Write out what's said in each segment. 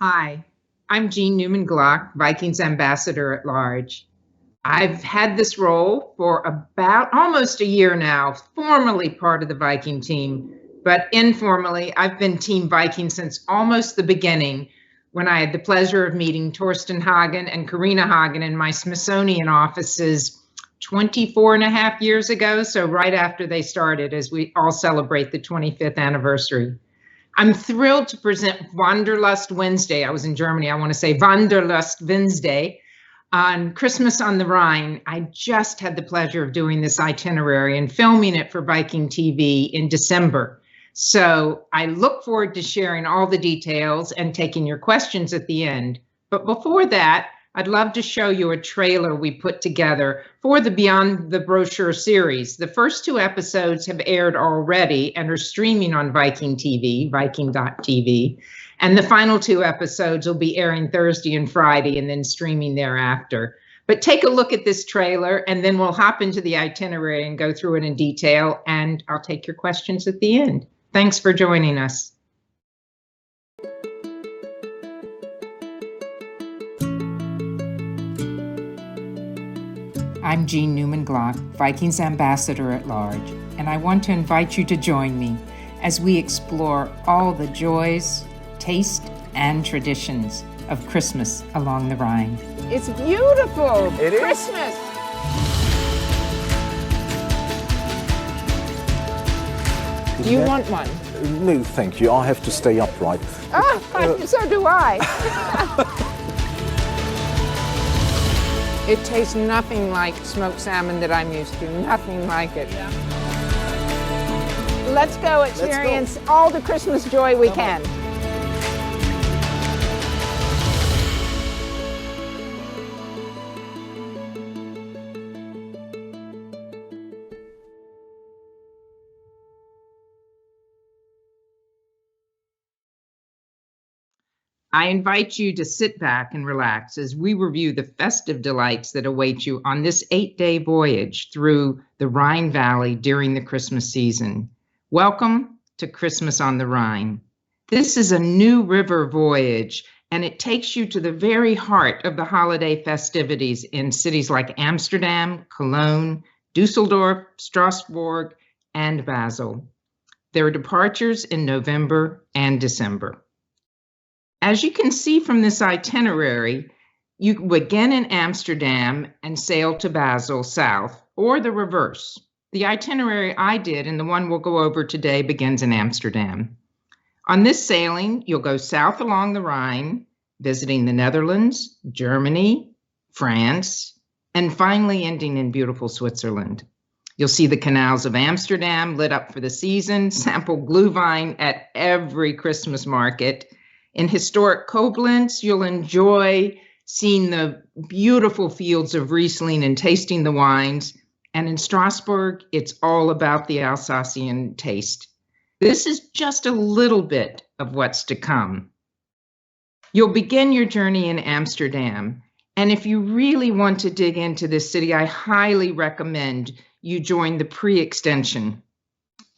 Hi, I'm Jean Newman Glock, Viking's ambassador at large. I've had this role for about almost a year now, formally part of the Viking team, but informally, I've been Team Viking since almost the beginning when I had the pleasure of meeting Torsten Hagen and Karina Hagen in my Smithsonian offices 24 and a half years ago, so right after they started as we all celebrate the 25th anniversary. I'm thrilled to present Wanderlust Wednesday. I was in Germany. I want to say Wanderlust Wednesday on Christmas on the Rhine. I just had the pleasure of doing this itinerary and filming it for Viking.TV in December. So I look forward to sharing all the details and taking your questions at the end. But before that, I'd love to show you a trailer we put together for the Beyond the Brochure series. The first two episodes have aired already and are streaming on Viking.TV, Viking.TV. And the final two episodes will be airing Thursday and Friday and then streaming thereafter. But take a look at this trailer and then we'll hop into the itinerary and go through it in detail, and I'll take your questions at the end. Thanks for joining us. I'm Jean Newman Glock, Viking's ambassador at large, and I want to invite you to join me as we explore all the joys, taste, and traditions of Christmas along the Rhine. It's beautiful. It is. Christmas. Do you want one? No, thank you. I have to stay upright. So do I. It tastes nothing like smoked salmon that I'm used to. Nothing like it. Yeah. Let's go experience all the Christmas joy we can. I invite you to sit back and relax as we review the festive delights that await you on this 8-day voyage through the Rhine Valley during the Christmas season. Welcome to Christmas on the Rhine. This is a new river voyage, and it takes you to the very heart of the holiday festivities in cities like Amsterdam, Cologne, Dusseldorf, Strasbourg, and Basel. There are departures in November and December. As you can see from this itinerary, you begin in Amsterdam and sail to Basel south, or the reverse. The itinerary I did and the one we'll go over today begins in Amsterdam. On this sailing, you'll go south along the Rhine, visiting the Netherlands, Germany, France, and finally ending in beautiful Switzerland. You'll see the canals of Amsterdam lit up for the season, sample Glühwein at every Christmas market. In historic Koblenz, you'll enjoy seeing the beautiful fields of Riesling and tasting the wines. And in Strasbourg, it's all about the Alsatian taste. This is just a little bit of what's to come. You'll begin your journey in Amsterdam. And if you really want to dig into this city, I highly recommend you join the pre-extension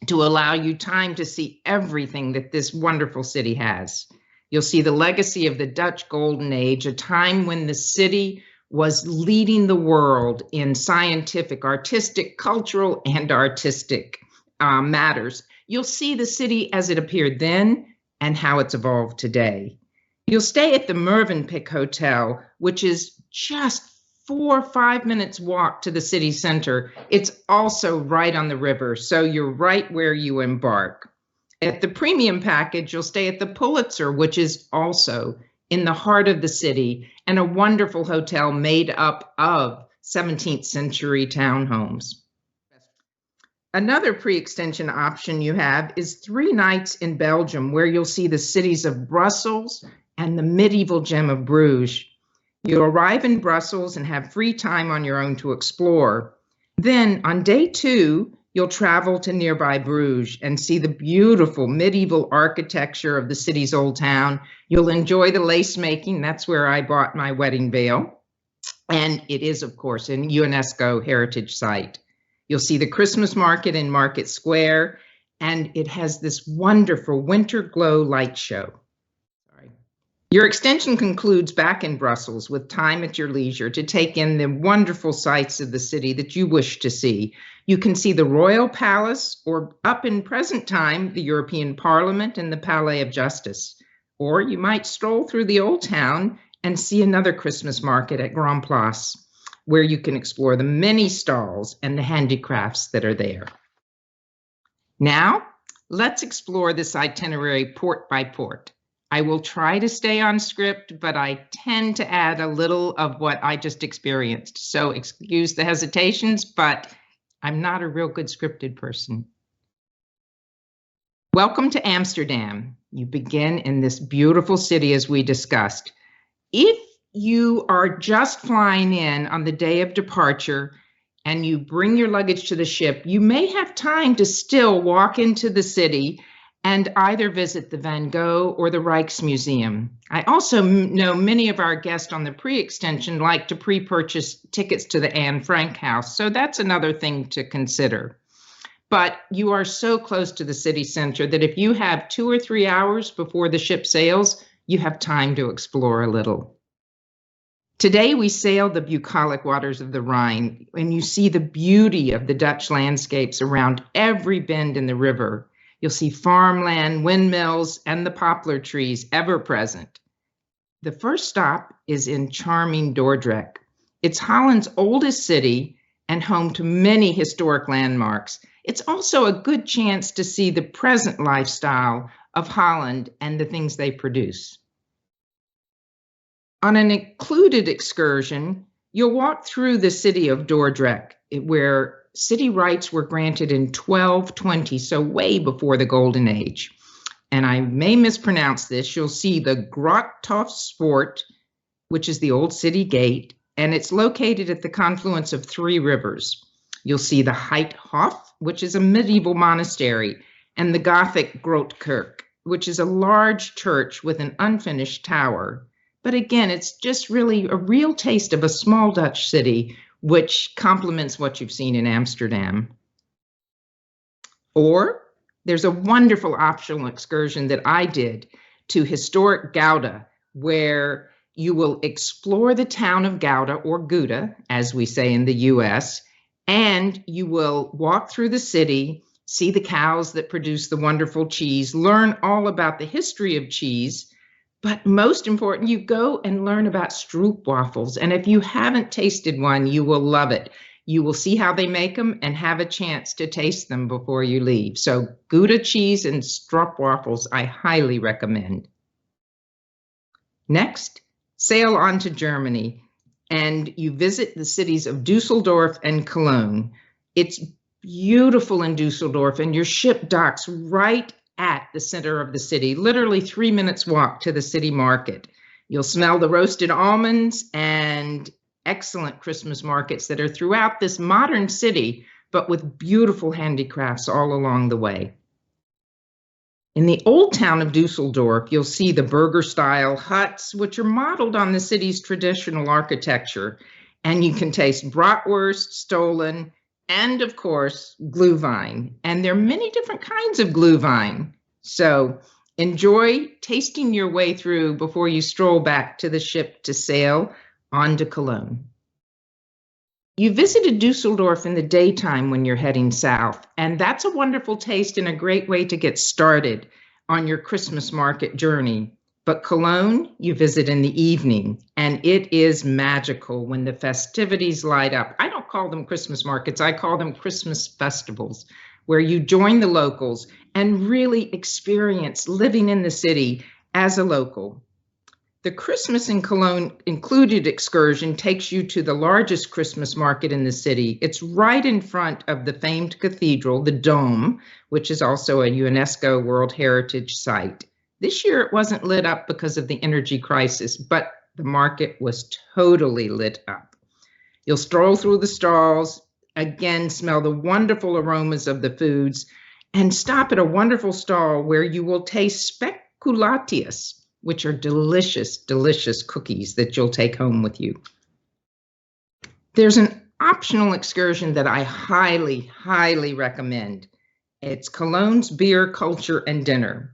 to allow you time to see everything that this wonderful city has. You'll see the legacy of the Dutch Golden Age, a time when the city was leading the world in scientific, artistic, cultural, and artistic matters. You'll see the city as it appeared then and how it's evolved today. You'll stay at the Mervenpick Hotel, which is just 4 or 5 minutes walk to the city center. It's also right on the river, so you're right where you embark. At the premium package, you'll stay at the Pulitzer, which is also in the heart of the city, and a wonderful hotel made up of 17th century townhomes. Another pre-extension option you have is 3 nights in Belgium, where you'll see the cities of Brussels and the medieval gem of Bruges. You'll arrive in Brussels and have free time on your own to explore. Then on day 2, you'll travel to nearby Bruges and see the beautiful medieval architecture of the city's old town. You'll enjoy the lace making. That's where I bought my wedding veil. And it is, of course, a UNESCO heritage site. You'll see the Christmas market in Market Square, and it has this wonderful winter glow light show. Your extension concludes back in Brussels with time at your leisure to take in the wonderful sights of the city that you wish to see. You can see the Royal Palace, or up in present time, the European Parliament and the Palais of Justice. Or you might stroll through the Old Town and see another Christmas market at Grand Place, where you can explore the many stalls and the handicrafts that are there. Now, let's explore this itinerary port by port. I will try to stay on script, but I tend to add a little of what I just experienced. So excuse the hesitations, but I'm not a real good scripted person. Welcome to Amsterdam. You begin in this beautiful city as we discussed. If you are just flying in on the day of departure and you bring your luggage to the ship, you may have time to still walk into the city and either visit the Van Gogh or the Rijksmuseum. I also know many of our guests on the pre-extension like to pre-purchase tickets to the Anne Frank House, so that's another thing to consider. But you are so close to the city center that if you have 2 or 3 hours before the ship sails, you have time to explore a little. Today we sail the bucolic waters of the Rhine, and you see the beauty of the Dutch landscapes around every bend in the river. You'll see farmland, windmills, and the poplar trees ever present. The first stop is in charming Dordrecht. It's Holland's oldest city and home to many historic landmarks. It's also a good chance to see the present lifestyle of Holland and the things they produce. On an included excursion, you'll walk through the city of Dordrecht, where city rights were granted in 1220, so way before the Golden Age. And I may mispronounce this. You'll see the Grottosport, which is the old city gate, and it's located at the confluence of 3 rivers. You'll see the Heidhof, which is a medieval monastery, and the Gothic Grootkerk, which is a large church with an unfinished tower. But again, it's just really a real taste of a small Dutch city, which complements what you've seen in Amsterdam. Or there's a wonderful optional excursion that I did to historic Gouda, where you will explore the town of Gouda, or Gouda, as we say in the US, and you will walk through the city, see the cows that produce the wonderful cheese, learn all about the history of cheese, but most important, you go and learn about stroopwafels. And if you haven't tasted one, you will love it. You will see how they make them and have a chance to taste them before you leave. So Gouda cheese and stroopwafels, I highly recommend. Next, sail on to Germany, and you visit the cities of Dusseldorf and Cologne. It's beautiful in Dusseldorf, and your ship docks right at the center of the city, literally 3 minutes walk to the city market. You'll smell the roasted almonds and excellent Christmas markets that are throughout this modern city, but with beautiful handicrafts all along the way. In the old town of Dusseldorf, you'll see the burger-style huts, which are modeled on the city's traditional architecture, and you can taste bratwurst, stollen, and of course, Glühwein. And there are many different kinds of Glühwein. So enjoy tasting your way through before you stroll back to the ship to sail on to Cologne. You visited Dusseldorf in the daytime when you're heading south, and that's a wonderful taste and a great way to get started on your Christmas market journey. But Cologne, you visit in the evening, and it is magical when the festivities light up. I don't call them Christmas markets, I call them Christmas festivals, where you join the locals and really experience living in the city as a local. The Christmas in Cologne included excursion takes you to the largest Christmas market in the city. It's right in front of the famed cathedral, the Dome, which is also a UNESCO World Heritage Site. This year it wasn't lit up because of the energy crisis, but the market was totally lit up. You'll stroll through the stalls, again smell the wonderful aromas of the foods, and stop at a wonderful stall where you will taste speculatius, which are delicious, delicious cookies that you'll take home with you. There's an optional excursion that I highly, highly recommend. It's Cologne's Beer, Culture, and Dinner.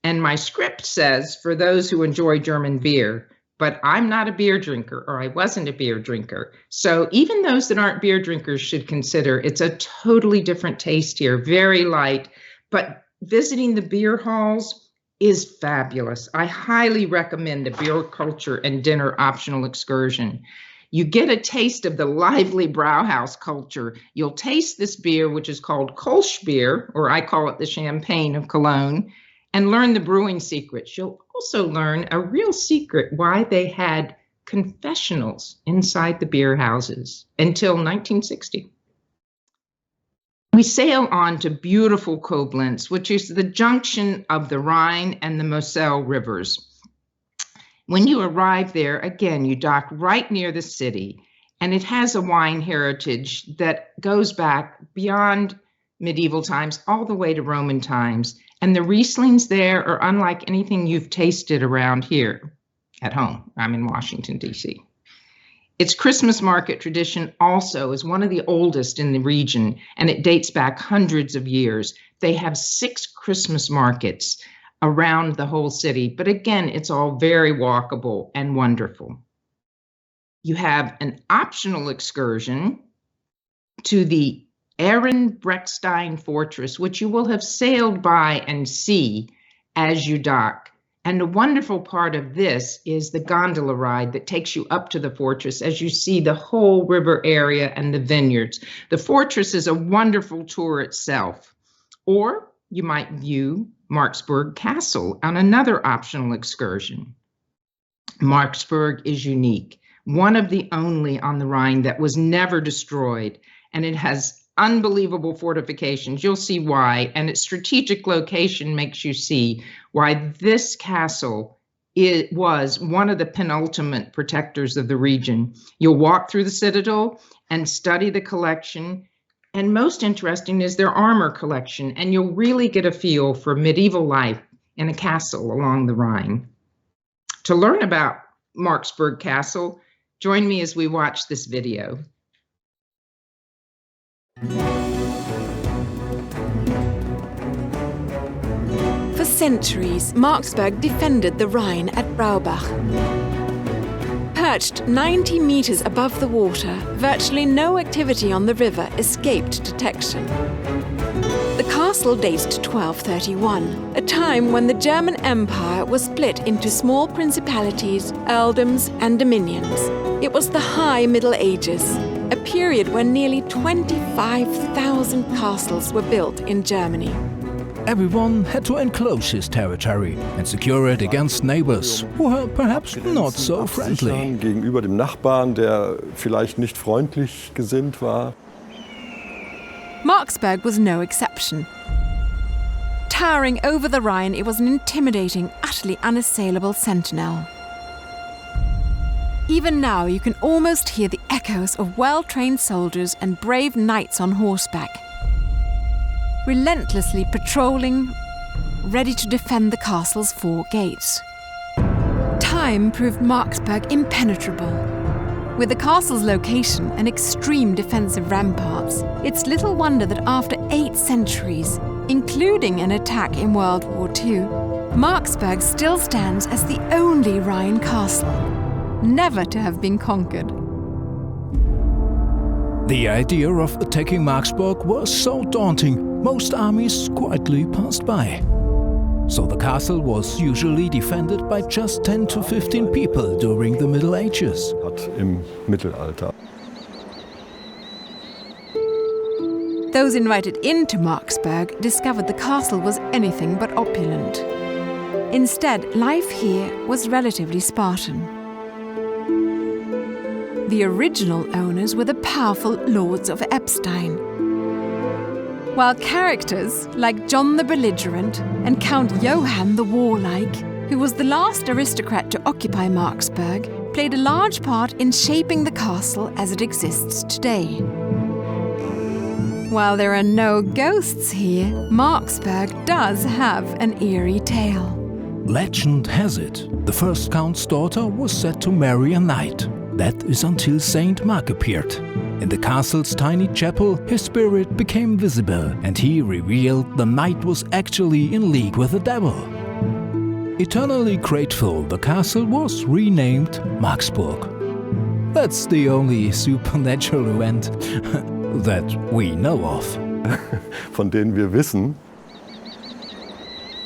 And my script says, for those who enjoy German beer, but I'm not a beer drinker, or I wasn't a beer drinker. So even those that aren't beer drinkers should consider it's a totally different taste here, very light. But visiting the beer halls is fabulous. I highly recommend a beer culture and dinner optional excursion. You get a taste of the lively Brauhaus culture. You'll taste this beer, which is called Kolsch beer, or I call it the champagne of Cologne, and learn the brewing secrets. You'll also learn a real secret why they had confessionals inside the beer houses until 1960. We sail on to beautiful Koblenz, which is the junction of the Rhine and the Moselle rivers. When you arrive there, again, you dock right near the city, and it has a wine heritage that goes back beyond medieval times all the way to Roman times. And the Rieslings there are unlike anything you've tasted around here at home. I'm in Washington, D.C. Its Christmas market tradition also is one of the oldest in the region, and it dates back hundreds of years. They have 6 Christmas markets around the whole city, but again, it's all very walkable and wonderful. You have an optional excursion to the Ehrenbrechtstein Fortress, which you will have sailed by and see as you dock. And the wonderful part of this is the gondola ride that takes you up to the fortress as you see the whole river area and the vineyards. The fortress is a wonderful tour itself. Or you might view Marksburg Castle on another optional excursion. Marksburg is unique, one of the only on the Rhine that was never destroyed, and it has unbelievable fortifications. You'll see why, and its strategic location makes you see why this castle was one of the penultimate protectors of the region. You'll walk through the citadel and study the collection, and most interesting is their armor collection, and you'll really get a feel for medieval life in a castle along the Rhine. To learn about Marksburg Castle, join me as we watch this video. For centuries, Marksburg defended the Rhine at Braubach. Perched 90 meters above the water, virtually no activity on the river escaped detection. The castle dates to 1231, a time when the German Empire was split into small principalities, earldoms, and dominions. It was the High Middle Ages, a period when nearly 25,000 castles were built in Germany. Everyone had to enclose his territory and secure it against neighbors who were perhaps not so friendly. Gegenüber dem Nachbarn, der vielleicht nicht freundlich gesinnt war. Marksburg was no exception. Towering over the Rhine, it was an intimidating, utterly unassailable sentinel. Even now, you can almost hear the echoes of well-trained soldiers and brave knights on horseback, relentlessly patrolling, ready to defend the castle's 4 gates. Time proved Marksburg impenetrable. With the castle's location and extreme defensive ramparts, it's little wonder that after 8 centuries, including an attack in World War II, Marksburg still stands as the only Rhine castle never to have been conquered. The idea of attacking Marksburg was so daunting, most armies quietly passed by. So the castle was usually defended by just 10 to 15 people during the Middle Ages. Im Mittelalter. Those invited into Marksburg discovered the castle was anything but opulent. Instead, life here was relatively Spartan. The original owners were the powerful Lords of Epstein, while characters like John the Belligerent and Count Johann the Warlike, who was the last aristocrat to occupy Marksburg, played a large part in shaping the castle as it exists today. While there are no ghosts here, Marksburg does have an eerie tale. Legend has it, the first count's daughter was said to marry a knight. That is until Saint Mark appeared. In the castle's tiny chapel, his spirit became visible, and he revealed the knight was actually in league with the devil. Eternally grateful, the castle was renamed Marksburg. That's the only supernatural event that we know of. Von denen wir wissen.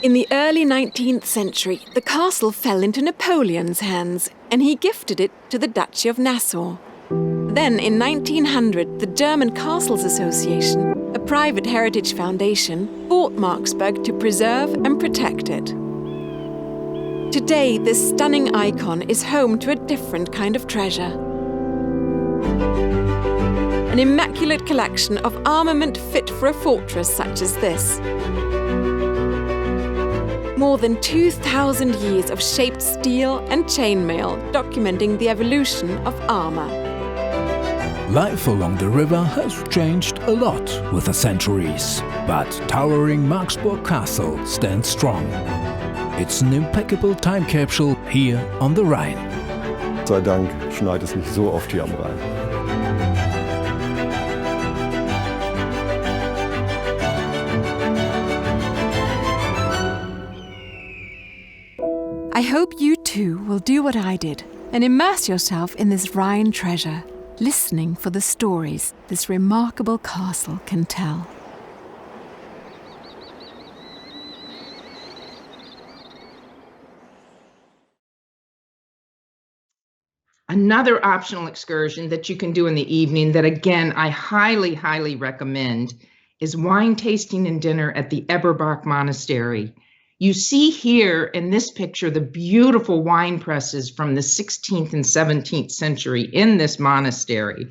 In the early 19th century, the castle fell into Napoleon's hands and he gifted it to the Duchy of Nassau. Then in 1900, the German Castles Association, a private heritage foundation, bought Marksburg to preserve and protect it. Today, this stunning icon is home to a different kind of treasure. An immaculate collection of armament fit for a fortress such as this. More than 2,000 years of shaped steel and chainmail documenting the evolution of armor. Life along the river has changed a lot with the centuries, but towering Marksburg Castle stands strong. It's an impeccable time capsule here on the Rhine. Sei Dank schneit es nicht so oft hier am Rhein. I hope you too will do what I did and immerse yourself in this Rhine treasure, listening for the stories this remarkable castle can tell. Another optional excursion that you can do in the evening that, again, I highly, highly recommend is wine tasting and dinner at the Eberbach Monastery. You see here in this picture the beautiful wine presses from the 16th and 17th century in this monastery.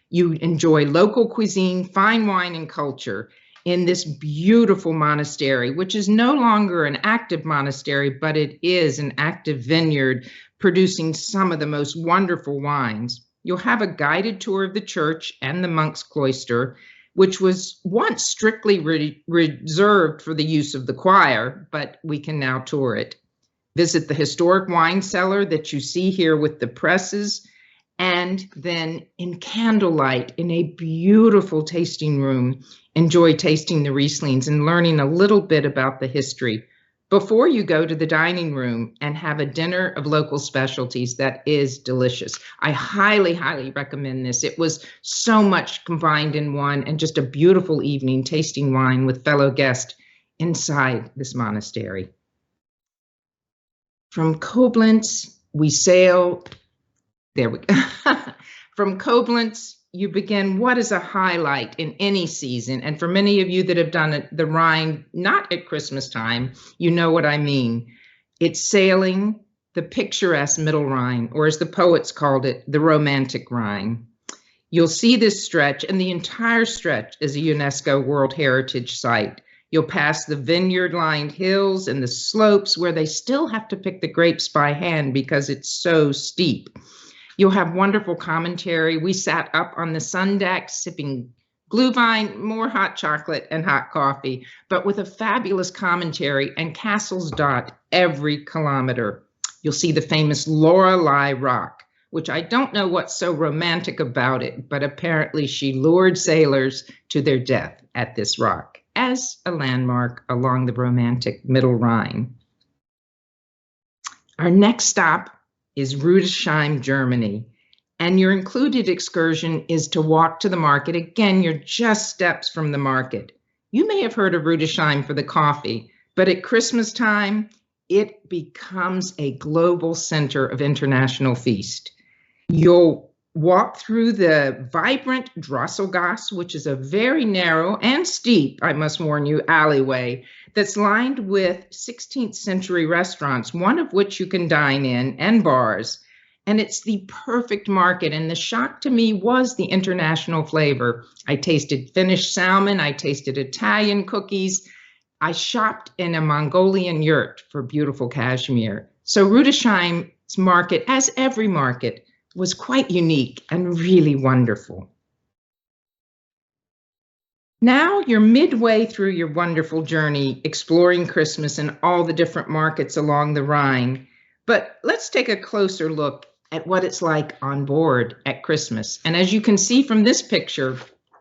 You enjoy local cuisine, fine wine, and culture in this beautiful monastery, which is no longer an active monastery, but it is an active vineyard producing some of the most wonderful wines. You'll have a guided tour of the church and the monk's cloister, which was once strictly reserved for the use of the choir, but we can now tour it. Visit the historic wine cellar that you see here with the presses, and then in candlelight in a beautiful tasting room, enjoy tasting the Rieslings and learning a little bit about the history before you go to the dining room and have a dinner of local specialties that is delicious. I highly, highly recommend this. It was so much combined in one, and just a beautiful evening tasting wine with fellow guests inside this monastery. From Koblenz, we sail, there we go. From Koblenz, you begin what is a highlight in any season. And for many of you that have done the Rhine, not at Christmas time, you know what I mean. It's sailing the picturesque Middle Rhine, or as the poets called it, the romantic Rhine. You'll see this stretch, and the entire stretch is a UNESCO World Heritage Site. You'll pass the vineyard-lined hills and the slopes where they still have to pick the grapes by hand because it's so steep. You'll have wonderful commentary. We sat up on the sun deck sipping Glühwein, more hot chocolate and hot coffee, but with a fabulous commentary and castles dot every kilometer. You'll see the famous Lorelei Rock, which I don't know what's so romantic about it, but apparently she lured sailors to their death at this rock as a landmark along the romantic Middle Rhine. Our next stop is Rudesheim, Germany, and your included excursion is to walk to the market. Again, you're just steps from the market. You may have heard of Rudesheim for the coffee, but at Christmas time, it becomes a global center of international feast. You'll walk through the vibrant Drosselgasse, which is a very narrow and steep, I must warn you, alleyway that's lined with 16th century restaurants, one of which you can dine in, and bars. And it's the perfect market. And the shock to me was the international flavor. I tasted Finnish salmon. I tasted Italian cookies. I shopped in a Mongolian yurt for beautiful cashmere. So Rudesheim's market, as every market, was quite unique and really wonderful. Now you're midway through your wonderful journey exploring Christmas and all the different markets along the Rhine. But let's take a closer look at what it's like on board at Christmas. And as you can see from this picture,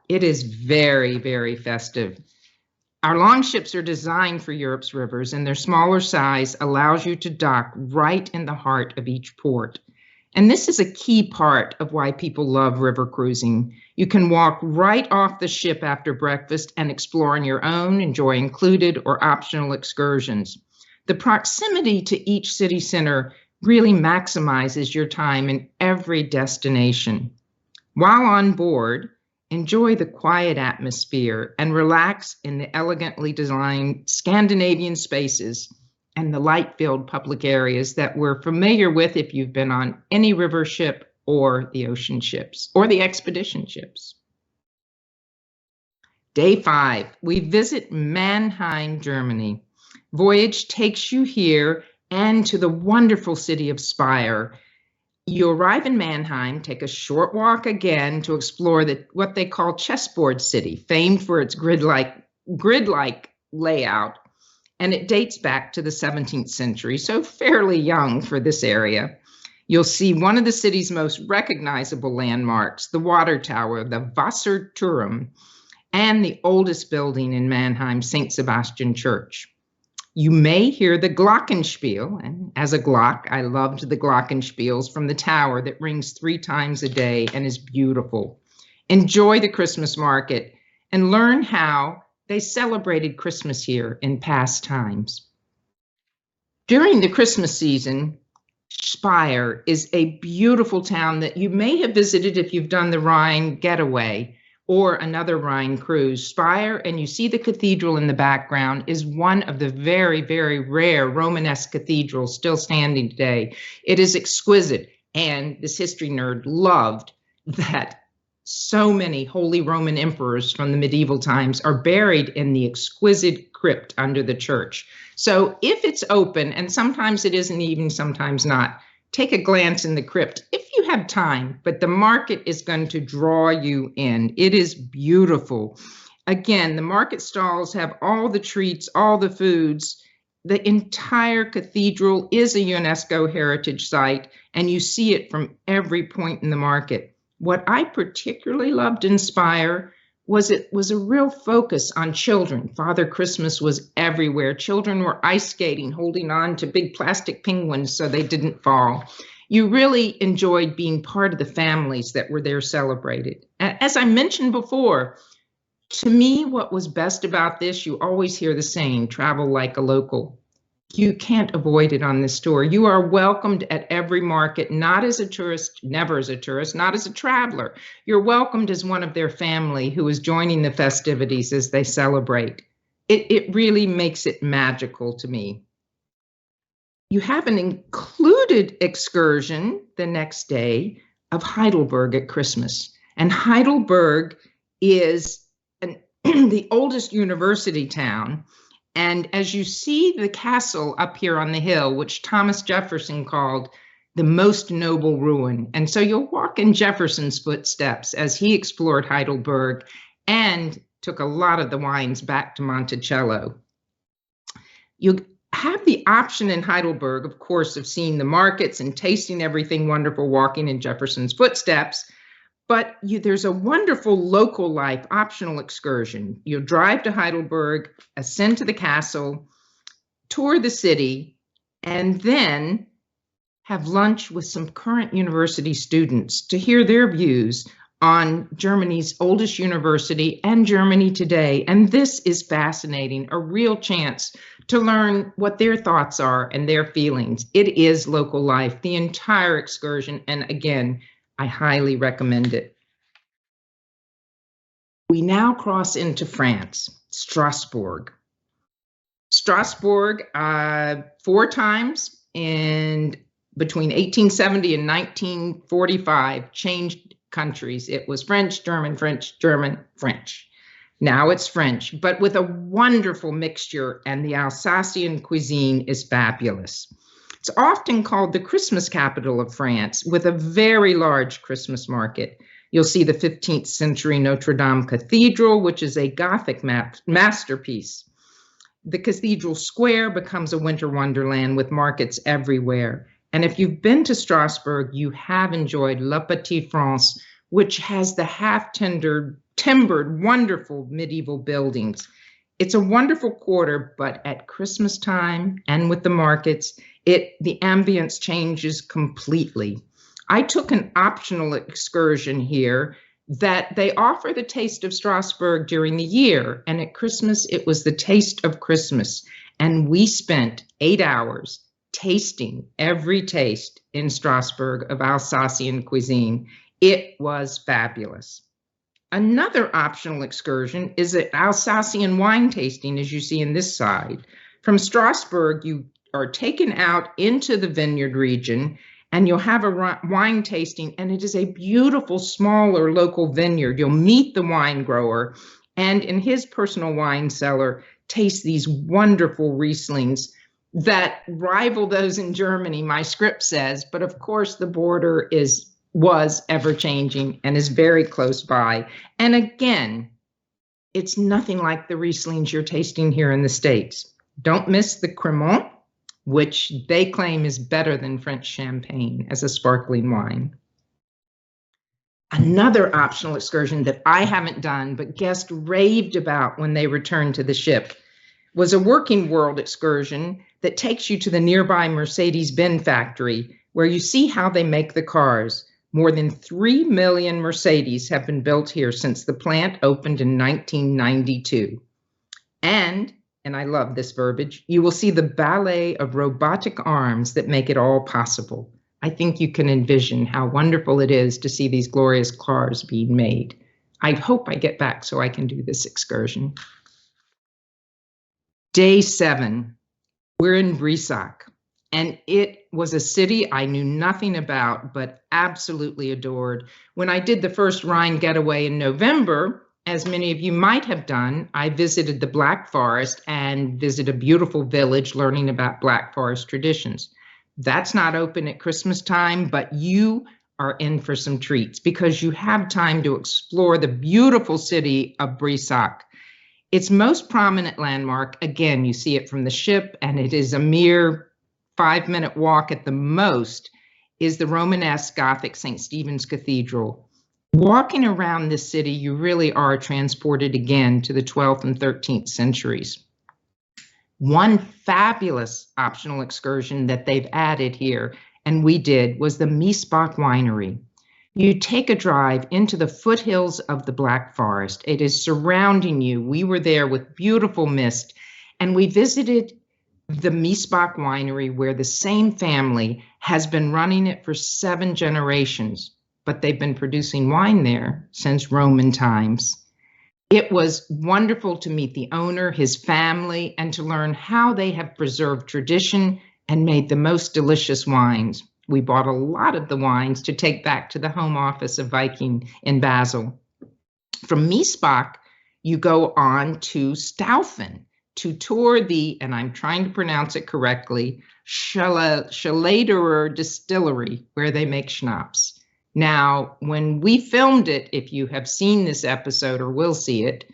it is very, very festive. Our longships are designed for Europe's rivers, and their smaller size allows you to dock right in the heart of each port. And this is a key part of why people love river cruising. You can walk right off the ship after breakfast and explore on your own, enjoy included or optional excursions. The proximity to each city center really maximizes your time in every destination. While on board, enjoy the quiet atmosphere and relax in the elegantly designed Scandinavian spaces and the light-filled public areas that we're familiar with if you've been on any river ship or the ocean ships or the expedition ships. Day 5, we visit Mannheim, Germany. Voyage takes you here and to the wonderful city of Speyer. You arrive in Mannheim, take a short walk again to explore what they call Chessboard City, famed for its grid-like layout, and it dates back to the 17th century, so fairly young for this area. You'll see one of the city's most recognizable landmarks, the water tower, the Wasserturm, and the oldest building in Mannheim, St. Sebastian Church. You may hear the glockenspiel, and as a Glock, I loved the glockenspiels from the tower that rings 3 times a day and is beautiful. Enjoy the Christmas market and learn how they celebrated Christmas here in past times. During the Christmas season, Speyer is a beautiful town that you may have visited if you've done the Rhine getaway or another Rhine cruise. Speyer, and you see the cathedral in the background, is one of the very, very rare Romanesque cathedrals still standing today. It is exquisite, and this history nerd loved that so many Holy Roman emperors from the medieval times are buried in the exquisite crypt under the church. So if it's open, and sometimes it isn't even, sometimes not, take a glance in the crypt if you have time, but the market is going to draw you in. It is beautiful. Again, the market stalls have all the treats, all the foods. The entire cathedral is a UNESCO heritage site, and you see it from every point in the market. What I particularly loved in Speyer was it was a real focus on children. Father Christmas was everywhere. Children were ice skating, holding on to big plastic penguins so they didn't fall. You really enjoyed being part of the families that were there celebrated. As I mentioned before, to me, what was best about this, you always hear the saying, travel like a local. You can't avoid it on this tour. You are welcomed at every market, not as a tourist, never as a tourist, not as a traveler. You're welcomed as one of their family who is joining the festivities as they celebrate. It really makes it magical to me. You have an included excursion the next day of Heidelberg at Christmas. And Heidelberg is the oldest university town. And as you see the castle up here on the hill, which Thomas Jefferson called the most noble ruin. And so you'll walk in Jefferson's footsteps as he explored Heidelberg and took a lot of the wines back to Monticello. You have the option in Heidelberg, of course, of seeing the markets and tasting everything wonderful, walking in Jefferson's footsteps. But there's a wonderful local life optional excursion. You'll drive to Heidelberg, ascend to the castle, tour the city, and then have lunch with some current university students to hear their views on Germany's oldest university and Germany today. And this is fascinating, a real chance to learn what their thoughts are and their feelings. It is local life, the entire excursion. And again, I highly recommend it. We now cross into France, Strasbourg. Strasbourg, 4 times in between 1870 and 1945, changed countries. It was French, German, French, German, French. Now it's French, but with a wonderful mixture, and the Alsatian cuisine is fabulous. It's often called the Christmas capital of France, with a very large Christmas market. You'll see the 15th century Notre Dame Cathedral, which is a Gothic masterpiece. The cathedral square becomes a winter wonderland with markets everywhere. And if you've been to Strasbourg, you have enjoyed La Petite France, which has the half-timbered, wonderful medieval buildings. It's a wonderful quarter, but at Christmas time and with the markets, the ambience changes completely. I took an optional excursion here that they offer the taste of Strasbourg during the year, and at Christmas it was the taste of Christmas, and we spent 8 hours tasting every taste in Strasbourg of Alsatian cuisine. It was fabulous. Another optional excursion is an Alsatian wine tasting, as you see in this side. From Strasbourg, you are taken out into the vineyard region, and you'll have a wine tasting, and it is a beautiful, smaller local vineyard. You'll meet the wine grower, and in his personal wine cellar, taste these wonderful Rieslings that rival those in Germany, my script says, but of course the border was ever-changing and is very close by. And again, it's nothing like the Rieslings you're tasting here in the States. Don't miss the Cremant, which they claim is better than French champagne as a sparkling wine. Another optional excursion that I haven't done, but guests raved about when they returned to the ship, was a working world excursion that takes you to the nearby Mercedes-Benz factory, where you see how they make the cars. More than 3 million Mercedes have been built here since the plant opened in 1992. And I love this verbiage, you will see the ballet of robotic arms that make it all possible. I think you can envision how wonderful it is to see these glorious cars being made. I hope I get back so I can do this excursion. Day 7, we're in Brisach, and it was a city I knew nothing about, but absolutely adored. When I did the first Rhine getaway in November, as many of you might have done, I visited the Black Forest and visited a beautiful village learning about Black Forest traditions. That's not open at Christmas time, but you are in for some treats because you have time to explore the beautiful city of Brisach. Its most prominent landmark, again, you see it from the ship, and it is a mere 5-minute walk at the most, is the Romanesque Gothic St. Stephen's Cathedral. Walking around this city, you really are transported again to the 12th and 13th centuries. One fabulous optional excursion that they've added here, and we did, was the Miesbach Winery. You take a drive into the foothills of the Black Forest. It is surrounding you. We were there with beautiful mist, and we visited the Miesbach Winery, where the same family has been running it for 7 generations, but they've been producing wine there since Roman times. It was wonderful to meet the owner, his family, and to learn how they have preserved tradition and made the most delicious wines. We bought a lot of the wines to take back to the home office of Viking in Basel. From Miesbach, you go on to Staufen to tour the, and I'm trying to pronounce it correctly, Schlederer Distillery, where they make schnapps. Now, when we filmed it, if you have seen this episode or will see it,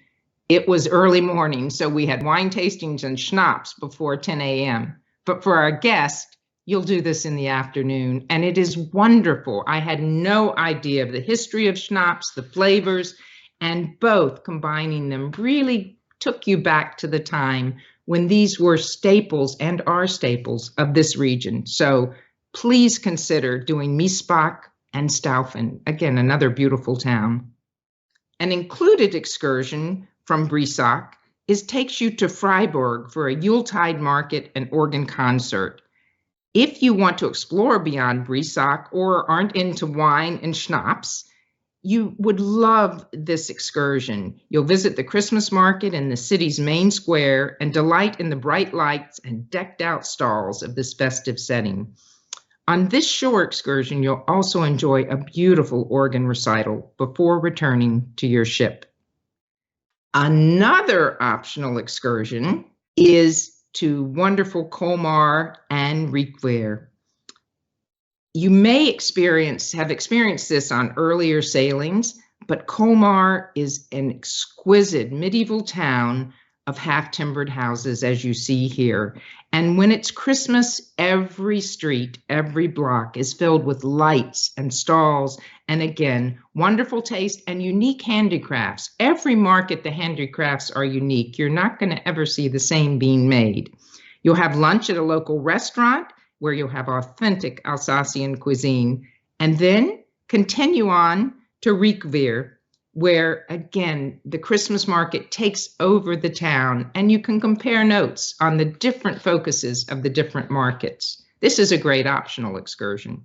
it was early morning, so we had wine tastings and schnapps before 10 a.m. But for our guest, you'll do this in the afternoon, and it is wonderful. I had no idea of the history of schnapps, the flavors, and both combining them really took you back to the time when these were staples and are staples of this region. So please consider doing Miesbach and Staufen, again, another beautiful town. An included excursion from Brisach takes you to Freiburg for a Yuletide market and organ concert. If you want to explore beyond Brisach or aren't into wine and schnapps, you would love this excursion. You'll visit the Christmas market in the city's main square and delight in the bright lights and decked out stalls of this festive setting. On this shore excursion, you'll also enjoy a beautiful organ recital before returning to your ship. Another optional excursion is to wonderful Colmar and Requer. You may have experienced this on earlier sailings, but Colmar is an exquisite medieval town of half-timbered houses, as you see here. And when it's Christmas, every street, every block is filled with lights and stalls, and again, wonderful taste and unique handicrafts. Every market, the handicrafts are unique. You're not going to ever see the same being made. You'll have lunch at a local restaurant where you'll have authentic Alsatian cuisine, and then continue on to Reikvier, where, again, the Christmas market takes over the town, and you can compare notes on the different focuses of the different markets. This is a great optional excursion.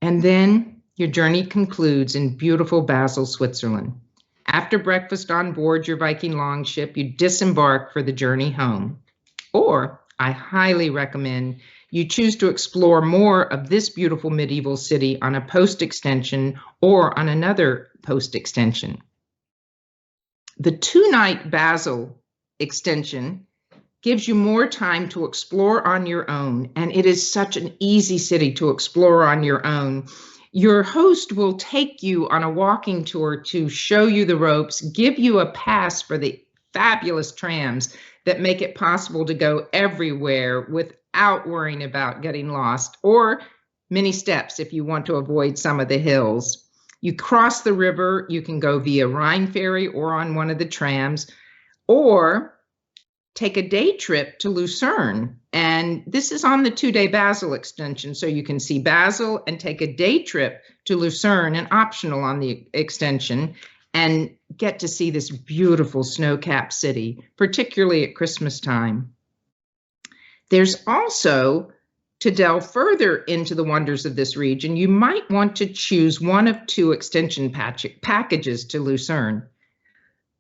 And then your journey concludes in beautiful Basel, Switzerland. After breakfast on board your Viking longship, you disembark for the journey home. Or, I highly recommend you choose to explore more of this beautiful medieval city on a post extension or on another post extension. The 2-night Basel extension gives you more time to explore on your own, and it is such an easy city to explore on your own. Your host will take you on a walking tour to show you the ropes, give you a pass for the fabulous trams that make it possible to go everywhere without worrying about getting lost, or many steps if you want to avoid some of the hills. You cross the river, you can go via Rhine ferry or on one of the trams, or take a day trip to Lucerne. And this is on the 2-day Basel extension, so you can see Basel and take a day trip to Lucerne, and optional on the extension, and get to see this beautiful snow-capped city, particularly at Christmas time. There's also, to delve further into the wonders of this region, you might want to choose one of 2 extension packages to Lucerne.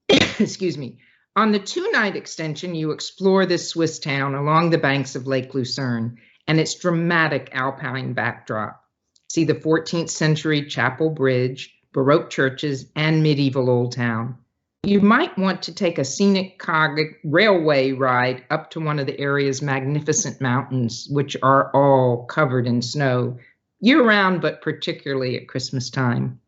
Excuse me. On the 2-night extension, you explore this Swiss town along the banks of Lake Lucerne and its dramatic alpine backdrop. See the 14th century chapel bridge, Baroque churches, and medieval Old Town. You might want to take a scenic railway ride up to one of the area's magnificent mountains, which are all covered in snow year-round, but particularly at Christmas time.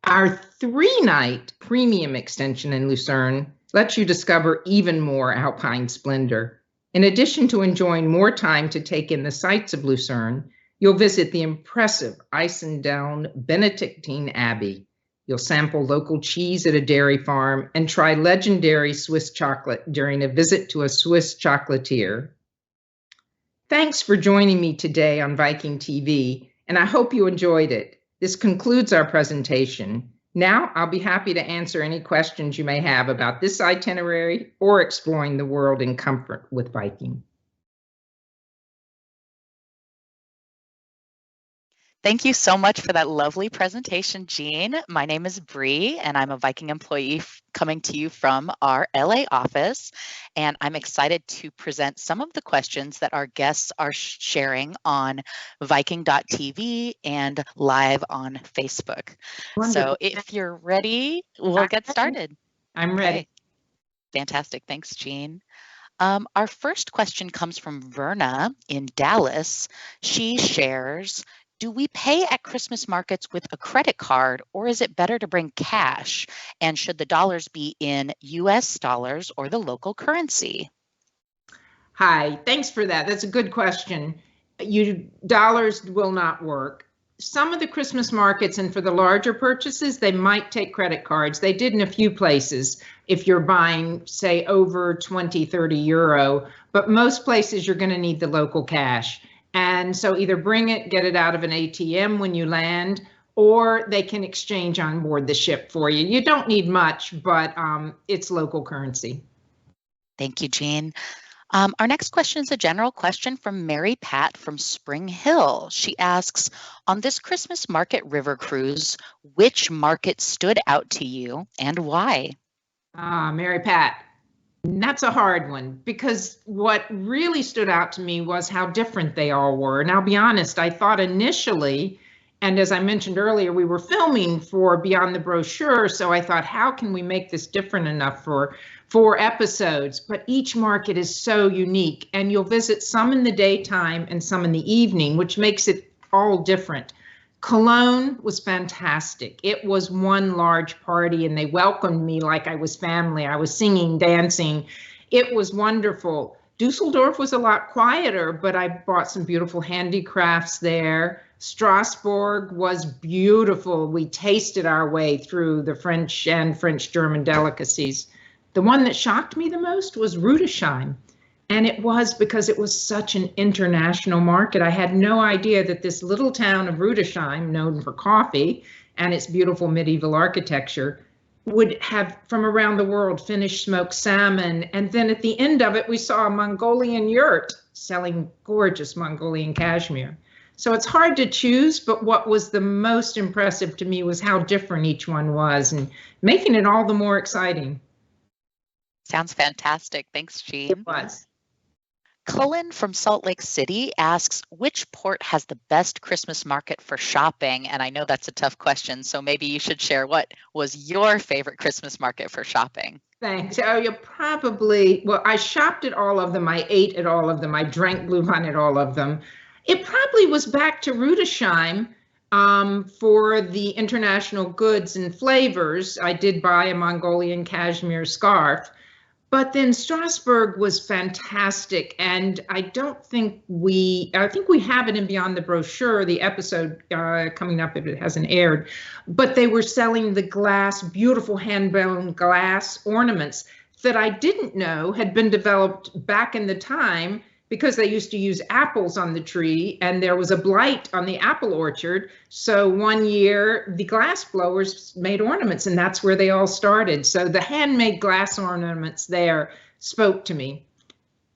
Our 3-night premium extension in Lucerne lets you discover even more alpine splendor. In addition to enjoying more time to take in the sights of Lucerne, you'll visit the impressive Eisendeln Benedictine Abbey. You'll sample local cheese at a dairy farm and try legendary Swiss chocolate during a visit to a Swiss chocolatier. Thanks for joining me today on Viking.TV, and I hope you enjoyed it. This concludes our presentation. Now I'll be happy to answer any questions you may have about this itinerary or exploring the world in comfort with Viking. Thank you so much for that lovely presentation, Jean. My name is Bree, and I'm a Viking employee coming to you from our LA office. And I'm excited to present some of the questions that our guests are sharing on Viking.TV and live on Facebook. Wonderful. So if you're ready, we'll get started. I'm ready. Okay. Fantastic. Thanks, Jean. Our first question comes from Verna in Dallas. She shares, do we pay at Christmas markets with a credit card, or is it better to bring cash? And should the dollars be in US dollars or the local currency? Hi, thanks for that. That's a good question. Dollars will not work. Some of the Christmas markets, and for the larger purchases, they might take credit cards. They did in a few places if you're buying, say, over 20, 30 euro. But most places you're going to need the local cash. And so either bring it, get it out of an ATM when you land, or they can exchange on board the ship for you. You don't need much, but it's local currency. Thank you, Jean. Our next question is a general question from Mary Pat from Spring Hill. She asks, on this Christmas market river cruise, which market stood out to you and why? Mary Pat. That's a hard one, because what really stood out to me was how different they all were. And I'll be honest, I thought initially, and as I mentioned earlier, we were filming for Beyond the Brochure, so I thought, how can we make this different enough for 4 episodes? But each market is so unique, and you'll visit some in the daytime and some in the evening, which makes it all different. Cologne was fantastic. It was one large party, and they welcomed me like I was family. I was singing, dancing. It was wonderful. Dusseldorf was a lot quieter, but I bought some beautiful handicrafts there. Strasbourg was beautiful. We tasted our way through the French and French-German delicacies. The one that shocked me the most was Rudesheim. And it was because it was such an international market. I had no idea that this little town of Rudesheim, known for coffee and its beautiful medieval architecture, would have from around the world finished smoked salmon. And then at the end of it, we saw a Mongolian yurt selling gorgeous Mongolian cashmere. So it's hard to choose, but what was the most impressive to me was how different each one was and making it all the more exciting. Sounds fantastic. Thanks, Jean. It was. Cullen from Salt Lake City asks, which port has the best Christmas market for shopping? And I know that's a tough question, so maybe you should share what was your favorite Christmas market for shopping? Thanks. Oh, you probably, well, I shopped at all of them. I ate at all of them. I drank Glühwein at all of them. It probably was back to Rudesheim for the international goods and flavors. I did buy a Mongolian cashmere scarf. But then Strasbourg was fantastic, and I think we have it in Beyond the Brochure, the episode coming up if it hasn't aired, but they were selling the beautiful hand-blown glass ornaments that I didn't know had been developed back in the time because they used to use apples on the tree and there was a blight on the apple orchard. So one year the glass blowers made ornaments and that's where they all started. So the handmade glass ornaments there spoke to me.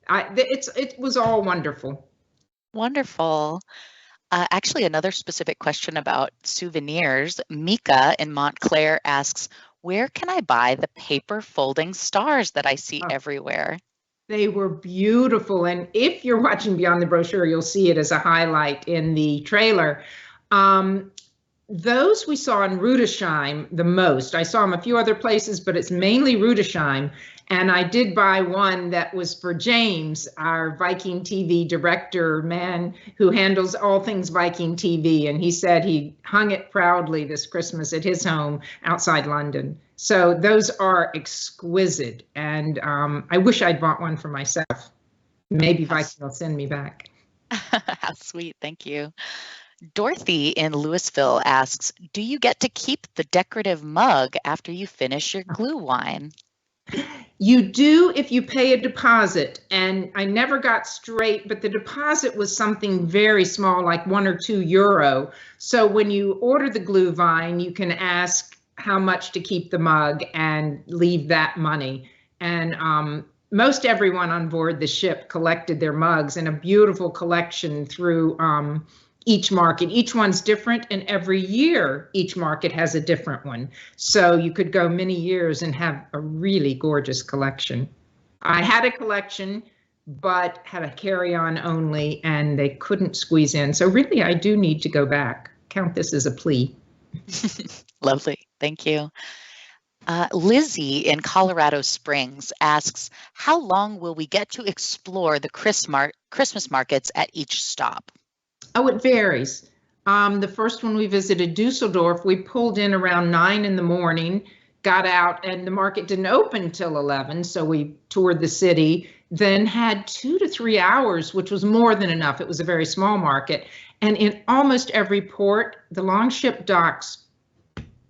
It was all wonderful. Wonderful. Actually, another specific question about souvenirs. Mika in Montclair asks, where can I buy the paper folding stars that I see everywhere? They were beautiful. And if you're watching Beyond the Brochure, you'll see it as a highlight in the trailer. Those we saw in Rudesheim the most. I saw them a few other places, but it's mainly Rudesheim. And I did buy one that was for James, our Viking.TV director, man who handles all things Viking.TV. And he said he hung it proudly this Christmas at his home outside London. So those are exquisite. And I wish I'd bought one for myself. Maybe Viking will send me back. How sweet. Thank you. Dorothy in Louisville asks, do you get to keep the decorative mug after you finish your Glühwein? You do if you pay a deposit, and I never got straight, but the deposit was something very small, like €1 or €2. So when you order the Glühwein, you can ask how much to keep the mug and leave that money. And most everyone on board the ship collected their mugs in a beautiful collection through each market. Each one's different, and every year each market has a different one. So you could go many years and have a really gorgeous collection. I had a collection, but had a carry-on only, and they couldn't squeeze in. So really, I do need to go back. Count this as a plea. Lovely. Thank you. Lizzie in Colorado Springs asks, how long will we get to explore the Christmas markets at each stop? Oh, it varies. The first one we visited, Dusseldorf, we pulled in around 9 in the morning, got out, and the market didn't open till 11, so we toured the city, then had 2 to 3 hours, which was more than enough. It was a very small market. And in almost every port, the longship docks,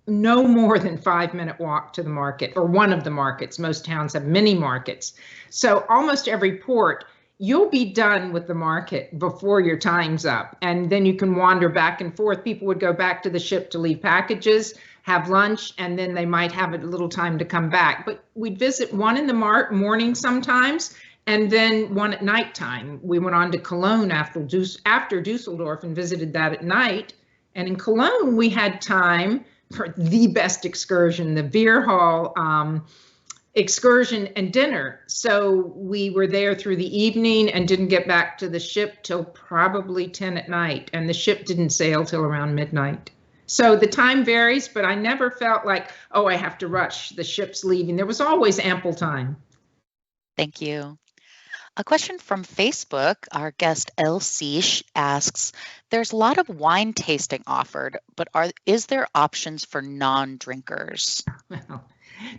no more than 5-minute walk to the market, or one of the markets. Most towns have mini markets. So almost every port, you'll be done with the market before your time's up. And then you can wander back and forth. People would go back to the ship to leave packages, have lunch, and then they might have a little time to come back. But we'd visit one in the morning sometimes, and then one at nighttime. We went on to Cologne after Dusseldorf and visited that at night. And in Cologne, we had time for the best excursion, the beer hall excursion and dinner. So we were there through the evening and didn't get back to the ship till probably 10 at night. And the ship didn't sail till around midnight. So the time varies, but I never felt like, oh, I have to rush, the ship's leaving. There was always ample time. Thank you. A question from Facebook. Our guest Elsie asks, there's a lot of wine tasting offered, but is there options for non-drinkers? Well,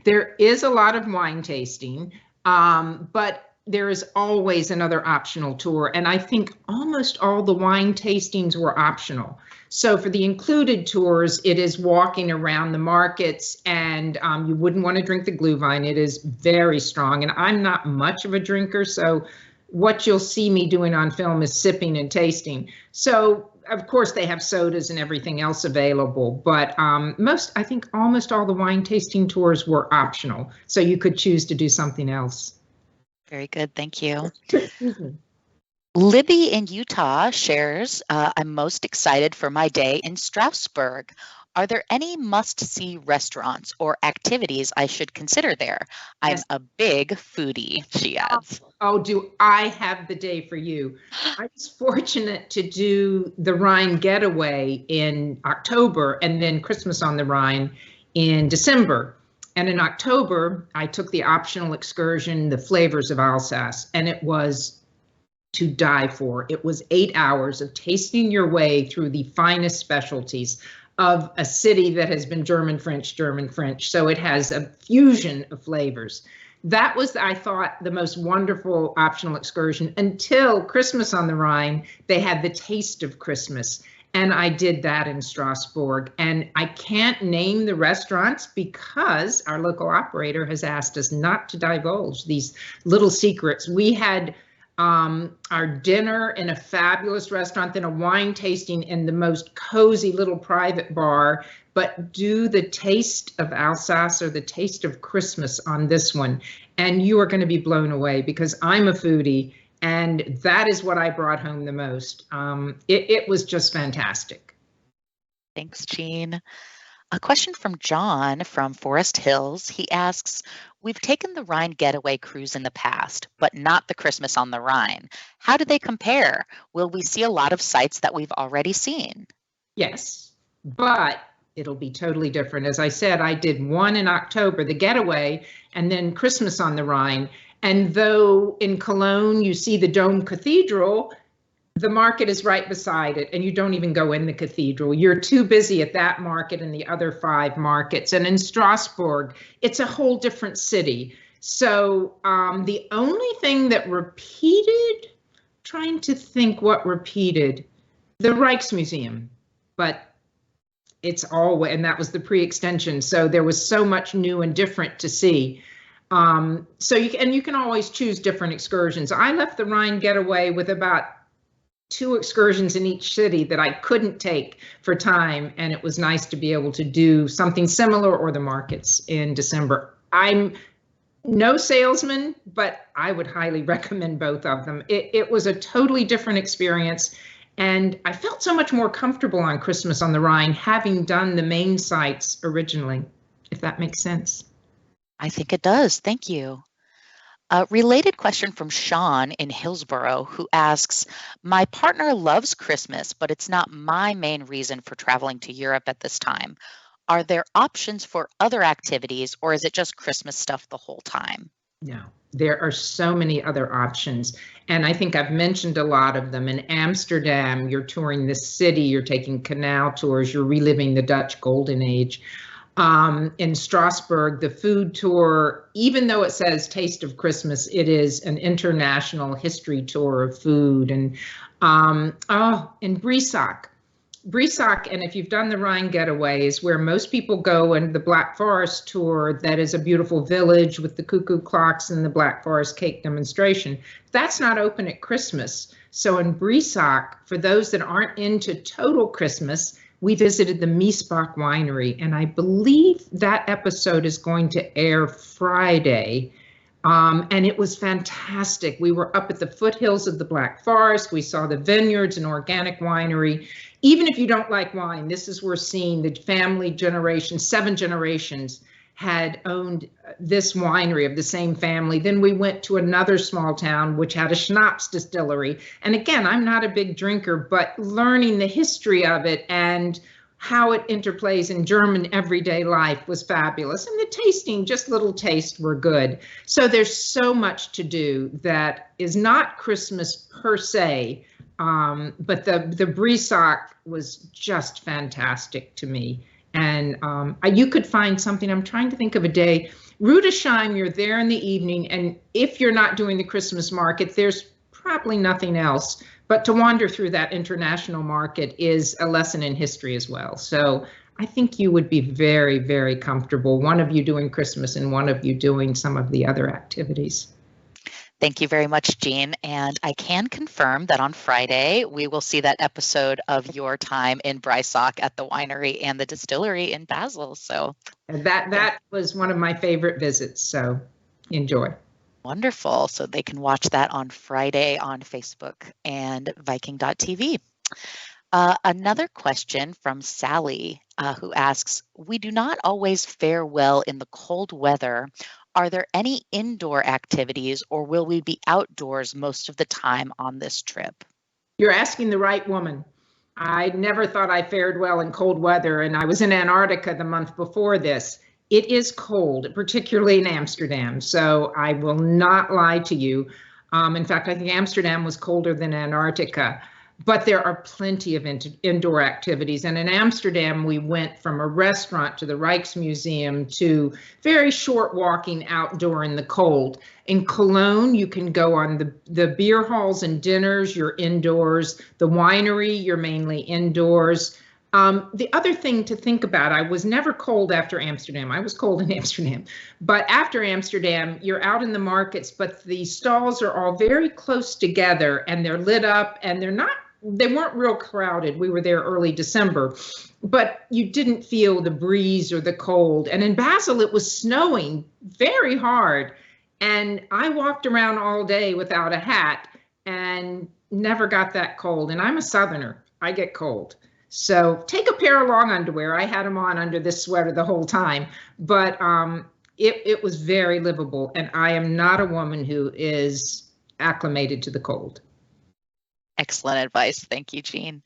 there is a lot of wine tasting, but there is always another optional tour. And I think almost all the wine tastings were optional. So for the included tours, it is walking around the markets, and you wouldn't want to drink the Glühwein. It is very strong, and I'm not much of a drinker, so what you'll see me doing on film is sipping and tasting. So of course they have sodas and everything else available, but I think almost all the wine tasting tours were optional, so you could choose to do something else. Very good, thank you. Libby in Utah shares, I'm most excited for my day in Strasbourg. Are there any must-see restaurants or activities I should consider there? I'm a big foodie, she adds. Oh, do I have the day for you? I was fortunate to do the Rhine getaway in October and then Christmas on the Rhine in December. And in October, I took the optional excursion, the Flavors of Alsace, and it was to die for. It was 8 hours of tasting your way through the finest specialties of a city that has been German, French, German, French. So it has a fusion of flavors. That was, I thought, the most wonderful optional excursion until Christmas on the Rhine. They had the Taste of Christmas. And I did that in Strasbourg. And I can't name the restaurants because our local operator has asked us not to divulge these little secrets. We had our dinner in a fabulous restaurant, then a wine tasting in the most cozy little private bar, but do the Taste of Alsace or the Taste of Christmas on this one. And you are going to be blown away because I'm a foodie and that is what I brought home the most. It was just fantastic. Thanks, Jean. A question from John from Forest Hills. He asks, we've taken the Rhine getaway cruise in the past, but not the Christmas on the Rhine. How do they compare? Will we see a lot of sites that we've already seen? Yes, but it'll be totally different. As I said, I did one in October, the getaway, and then Christmas on the Rhine. And though in Cologne you see the Dome Cathedral, the market is right beside it, and you don't even go in the cathedral. You're too busy at that market and the other 5 markets. And in Strasbourg, it's a whole different city. So the only thing that repeated, trying to think what repeated, the Rijksmuseum, but it's always, and that was the pre-extension. So there was so much new and different to see. So you can always choose different excursions. I left the Rhine getaway with about 2 excursions in each city that I couldn't take for time, and it was nice to be able to do something similar or the markets in December. I'm no salesman, but I would highly recommend both of them. It was a totally different experience, and I felt so much more comfortable on Christmas on the Rhine having done the main sites originally, if that makes sense. I think it does. Thank you. A related question from Sean in Hillsborough, who asks, my partner loves Christmas, but it's not my main reason for traveling to Europe at this time. Are there options for other activities, or is it just Christmas stuff the whole time? No, there are so many other options. And I think I've mentioned a lot of them. In Amsterdam, you're touring the city, you're taking canal tours, you're reliving the Dutch Golden Age. In Strasbourg, the food tour, even though it says Taste of Christmas, it is an international history tour of food. And in Brisach, and if you've done the Rhine getaway, is where most people go, and the Black Forest tour, that is a beautiful village with the cuckoo clocks and the Black Forest cake demonstration. That's not open at Christmas. So in Brisach, for those that aren't into total Christmas, we visited the Miesbach winery, and I believe that episode is going to air Friday. And it was fantastic. We were up at the foothills of the Black Forest. We saw the vineyards and organic winery. Even if you don't like wine, this is worth seeing. The family generation, 7 generations had owned this winery of the same family. Then we went to another small town which had a schnapps distillery. And again, I'm not a big drinker, but learning the history of it and how it interplays in German everyday life was fabulous. And the tasting, just little tastes were good. So there's so much to do that is not Christmas per se, but the Brisach was just fantastic to me. And you could find something, I'm trying to think of a day, Rudesheim, you're there in the evening, and if you're not doing the Christmas market, there's probably nothing else. But to wander through that international market is a lesson in history as well. So I think you would be very, very comfortable, one of you doing Christmas and one of you doing some of the other activities. Thank you very much, Jean. And I can confirm that on Friday, we will see that episode of your time in Brisach at the winery and the distillery in Basel. So that was one of my favorite visits. So enjoy. Wonderful. So they can watch that on Friday on Facebook and Viking.TV. Another question from Sally, who asks, we do not always fare well in the cold weather. Are there any indoor activities, or will we be outdoors most of the time on this trip? You're asking the right woman. I never thought I fared well in cold weather, and I was in Antarctica the month before this. It is cold, particularly in Amsterdam, so I will not lie to you. In fact, I think Amsterdam was colder than Antarctica. But there are plenty of indoor activities. And in Amsterdam, we went from a restaurant to the Rijksmuseum to very short walking outdoor in the cold. In Cologne, you can go on the beer halls and dinners, you're indoors. The winery, you're mainly indoors. The other thing to think about, I was never cold after Amsterdam. I was cold in Amsterdam. But after Amsterdam, you're out in the markets, but the stalls are all very close together and they're lit up and they weren't real crowded. We were there early December, but you didn't feel the breeze or the cold. And in Basel, it was snowing very hard. And I walked around all day without a hat and never got that cold. And I'm a Southerner. I get cold. So take a pair of long underwear. I had them on under this sweater the whole time, but it was very livable. And I am not a woman who is acclimated to the cold. Excellent advice. Thank you, Jean.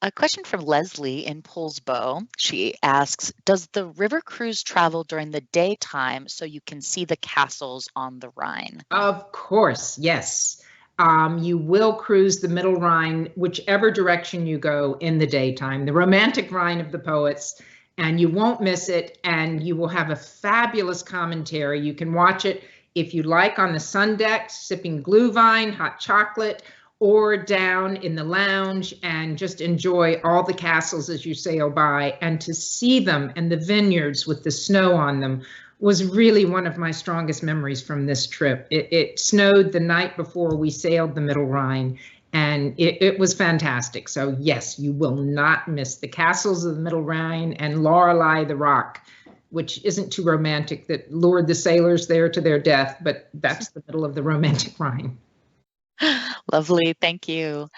A question from Leslie in Poulsbo. She asks, does the river cruise travel during the daytime so you can see the castles on the Rhine? Of course, yes. You will cruise the Middle Rhine, whichever direction you go in the daytime, the romantic Rhine of the poets, and you won't miss it. And you will have a fabulous commentary. You can watch it if you like on the sun deck, sipping Glühwein, hot chocolate, or down in the lounge and just enjoy all the castles as you sail by. And to see them and the vineyards with the snow on them was really one of my strongest memories from this trip. It snowed the night before we sailed the Middle Rhine, and it was fantastic. So yes, you will not miss the castles of the Middle Rhine and Lorelei the Rock, which isn't too romantic, that lured the sailors there to their death, but that's the middle of the romantic Rhine. Lovely, thank you.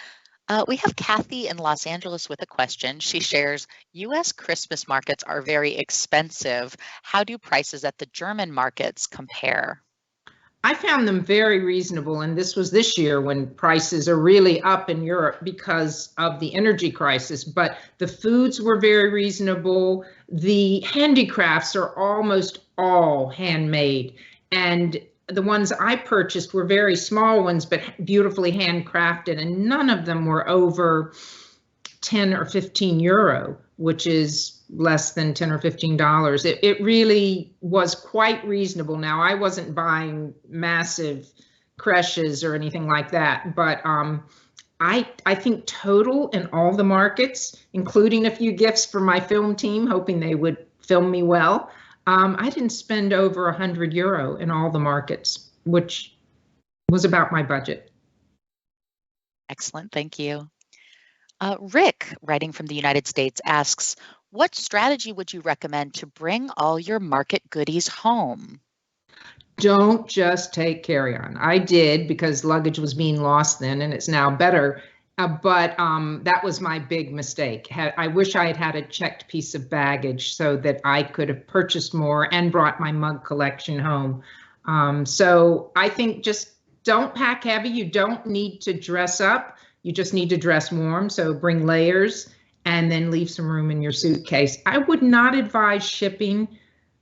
We have Kathy in Los Angeles with a question. She shares, U.S. Christmas markets are very expensive. How do prices at the German markets compare? I found them very reasonable, and this was this year when prices are really up in Europe because of the energy crisis, but the foods were very reasonable. The handicrafts are almost all handmade, and the ones I purchased were very small ones, but beautifully handcrafted, and none of them were over 10 or 15 euro, which is less than $10 or $15. It really was quite reasonable. Now, I wasn't buying massive creches or anything like that, but I think total in all the markets, including a few gifts for my film team, hoping they would film me well, I didn't spend over 100 euro in all the markets, which was about my budget. Excellent, thank you. Rick, writing from the United States, asks, what strategy would you recommend to bring all your market goodies home? Don't just take carry-on. I did, because luggage was being lost then, and it's now better. But that was my big mistake. I wish I had had a checked piece of baggage so that I could have purchased more and brought my mug collection home. So I think just don't pack heavy. You don't need to dress up. You just need to dress warm. So bring layers and then leave some room in your suitcase. I would not advise shipping.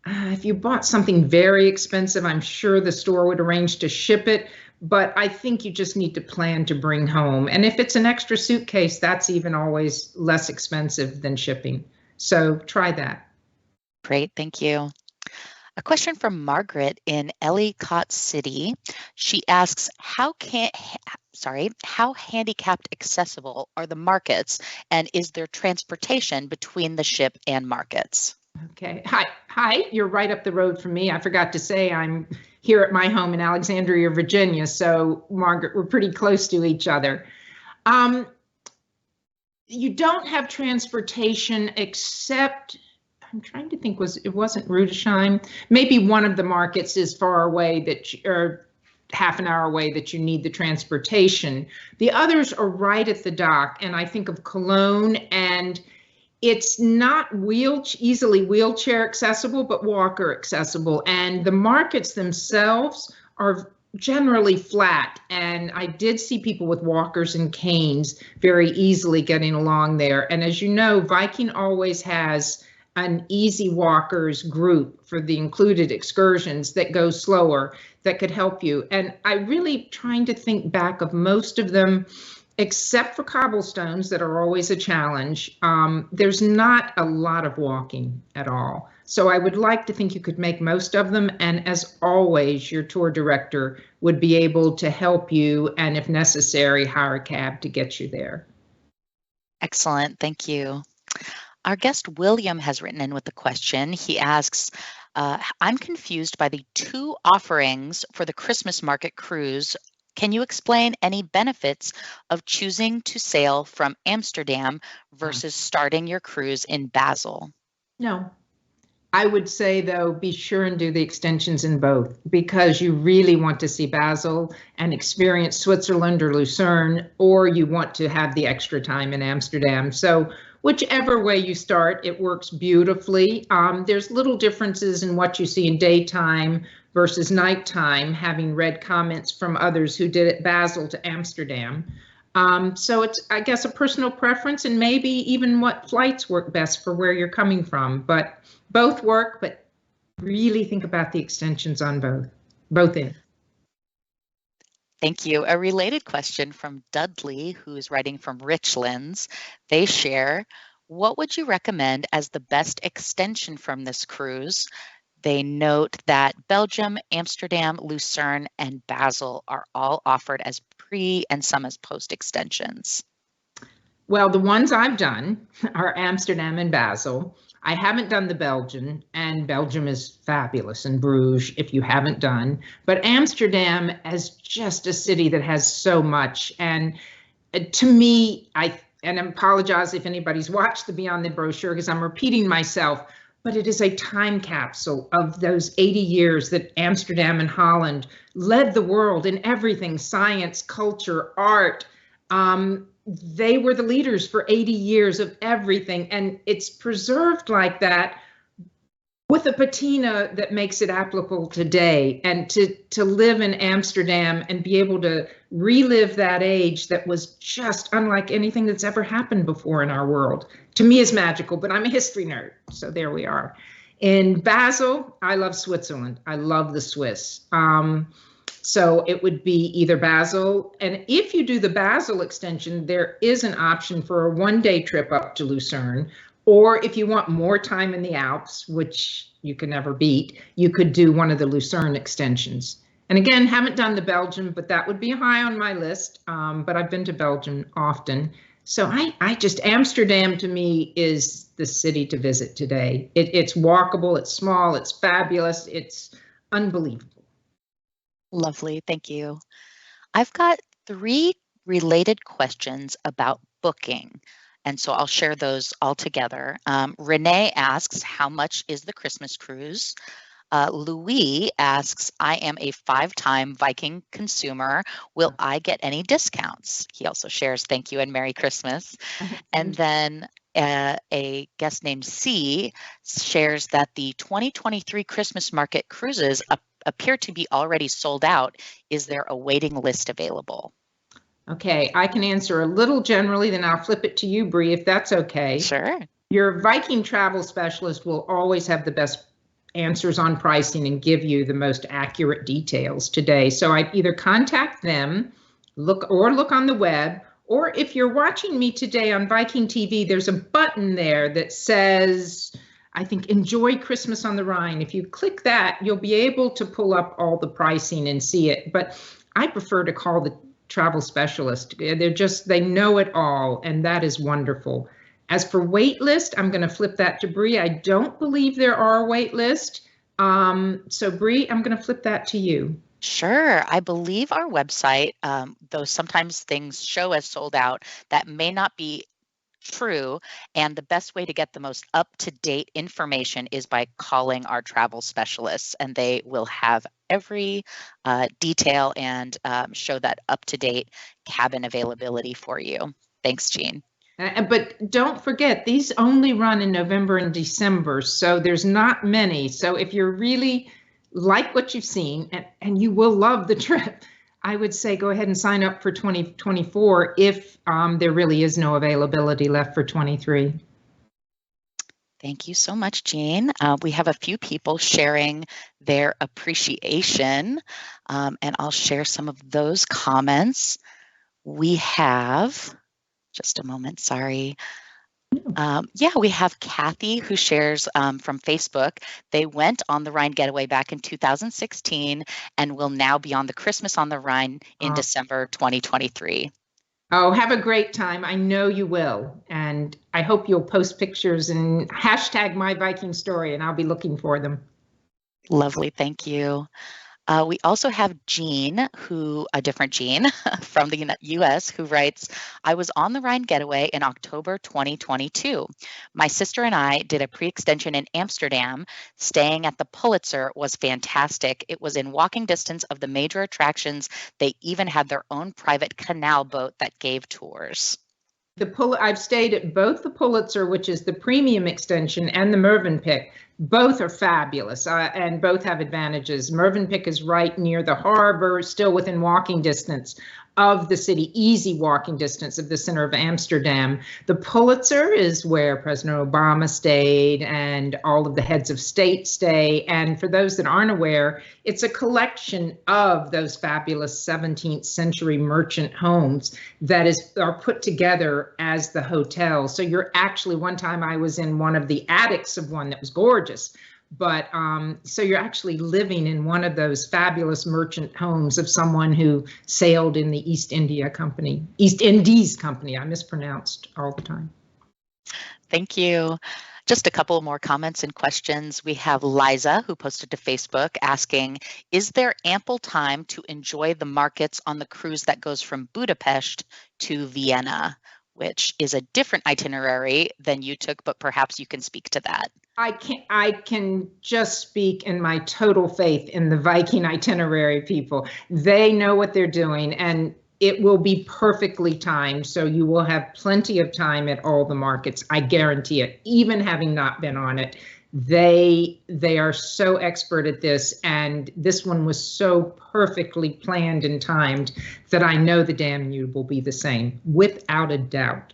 If you bought something very expensive, I'm sure the store would arrange to ship it, but I think you just need to plan to bring home. And if it's an extra suitcase, that's even always less expensive than shipping. So try that. Great, thank you. A question from Margaret in Ellicott City. She asks, how handicapped accessible are the markets, and is there transportation between the ship and markets? Okay. Hi. You're right up the road from me. I forgot to say I'm here at my home in Alexandria, Virginia. So, Margaret, we're pretty close to each other. You don't have transportation except, I'm trying to think, it wasn't Rudesheim. Maybe one of the markets is far away or half an hour away that you need the transportation. The others are right at the dock. And I think of Cologne, and it's not easily wheelchair accessible, but walker accessible. And the markets themselves are generally flat. And I did see people with walkers and canes very easily getting along there. And as you know, Viking always has an easy walkers group for the included excursions that go slower that could help you. And I really trying to think back of most of them, except for cobblestones that are always a challenge. There's not a lot of walking at all. So I would like to think you could make most of them. And as always, your tour director would be able to help you, and if necessary, hire a cab to get you there. Excellent, thank you. Our guest William has written in with a question. He asks, I'm confused by the 2 offerings for the Christmas market cruise. Can you explain any benefits of choosing to sail from Amsterdam versus starting your cruise in Basel? No. I would say, though, be sure and do the extensions in both, because you really want to see Basel and experience Switzerland or Lucerne, or you want to have the extra time in Amsterdam. So whichever way you start, it works beautifully. There's little differences in what you see in daytime versus nighttime, having read comments from others who did it Basel to Amsterdam. So it's, I guess, a personal preference, and maybe even what flights work best for where you're coming from. But both work, but really think about the extensions on both ends. Thank you. A related question from Dudley, who is writing from Richlands. They share, what would you recommend as the best extension from this cruise? They note that Belgium, Amsterdam, Lucerne, and Basel are all offered as pre and some as post extensions. Well, the ones I've done are Amsterdam and Basel. I haven't done the Belgian, and Belgium is fabulous, and Bruges, if you haven't done. But Amsterdam is just a city that has so much. And to me, and I apologize if anybody's watched the Beyond the brochure, because I'm repeating myself, but it is a time capsule of those 80 years that Amsterdam and Holland led the world in everything, science, culture, art. They were the leaders for 80 years of everything, and it's preserved like that with a patina that makes it applicable today. And to live in Amsterdam and be able to relive that age that was just unlike anything that's ever happened before in our world, to me is magical, but I'm a history nerd, so there we are. In Basel, I love Switzerland. I love the Swiss. So it would be either Basel, and if you do the Basel extension, there is an option for a one-day trip up to Lucerne, or if you want more time in the Alps, which you can never beat, you could do one of the Lucerne extensions. And again, haven't done the Belgium, but that would be high on my list, but I've been to Belgium often. So Amsterdam to me is the city to visit today. It's walkable, it's small, it's fabulous, it's unbelievable. Lovely, thank you. I've got 3 related questions about booking, and so I'll share those all together. Renee asks, how much is the Christmas cruise? Louis asks, I am a 5-time Viking consumer. Will I get any discounts? He also shares thank you and Merry Christmas. And then a guest named C shares that the 2023 Christmas market cruises appear to be already sold out. Is there a waiting list available? Okay, I can answer a little generally, then I'll flip it to you, Bree, if that's okay. Sure. Your Viking travel specialist will always have the best answers on pricing and give you the most accurate details today. So I'd either contact them, look on the web, or if you're watching me today on Viking TV, there's a button there that says, I think, Enjoy Christmas on the Rhine. If you click that, you'll be able to pull up all the pricing and see it. But I prefer to call the travel specialist. They know it all, and that is wonderful. As for wait list, I'm going to flip that to Bree. I don't believe there are wait list. So Bree, I'm going to flip that to you. Sure. I believe our website, though sometimes things show as sold out, that may not be true. And the best way to get the most up-to-date information is by calling our travel specialists, and they will have every detail and show that up-to-date cabin availability for you. Thanks, Jean. But don't forget, these only run in November and December, so there's not many. So if you're really like what you've seen, and you will love the trip, I would say go ahead and sign up for 2024 if there really is no availability left for 23. Thank you so much, Jean. We have a few people sharing their appreciation, and I'll share some of those comments. We have, just a moment, sorry. We have Kathy who shares from Facebook. They went on the Rhine getaway back in 2016 and will now be on the Christmas on the Rhine in December 2023. Oh, have a great time. I know you will. And I hope you'll post pictures and hashtag my Viking story, and I'll be looking for them. Lovely. Thank you. We also have Jean, a different Jean from the US, who writes, I was on the Rhine getaway in October 2022. My sister and I did a pre-extension in Amsterdam. Staying at the Pulitzer was fantastic. It was in walking distance of the major attractions. They even had their own private canal boat that gave tours. I've stayed at both the Pulitzer, which is the premium extension, and the Mervenpick. Both are fabulous and both have advantages. Mervenpick is right near the harbor, still within walking distance of the city, easy walking distance of the center of Amsterdam. The Pulitzer is where President Obama stayed and all of the heads of state stay. And for those that aren't aware, it's a collection of those fabulous 17th century merchant homes that are put together as the hotel. So you're actually, one time I was in one of the attics of one that was gorgeous. But so you're actually living in one of those fabulous merchant homes of someone who sailed in the East Indies Company. I mispronounced all the time. Thank you. Just a couple more comments and questions. We have Liza, who posted to Facebook asking, is there ample time to enjoy the markets on the cruise that goes from Budapest to Vienna, which is a different itinerary than you took, but perhaps you can speak to that. I can just speak in my total faith in the Viking itinerary people. They know what they're doing, and it will be perfectly timed. So you will have plenty of time at all the markets. I guarantee it. Even having not been on it, they are so expert at this, and this one was so perfectly planned and timed that I know the Danube will be the same, without a doubt.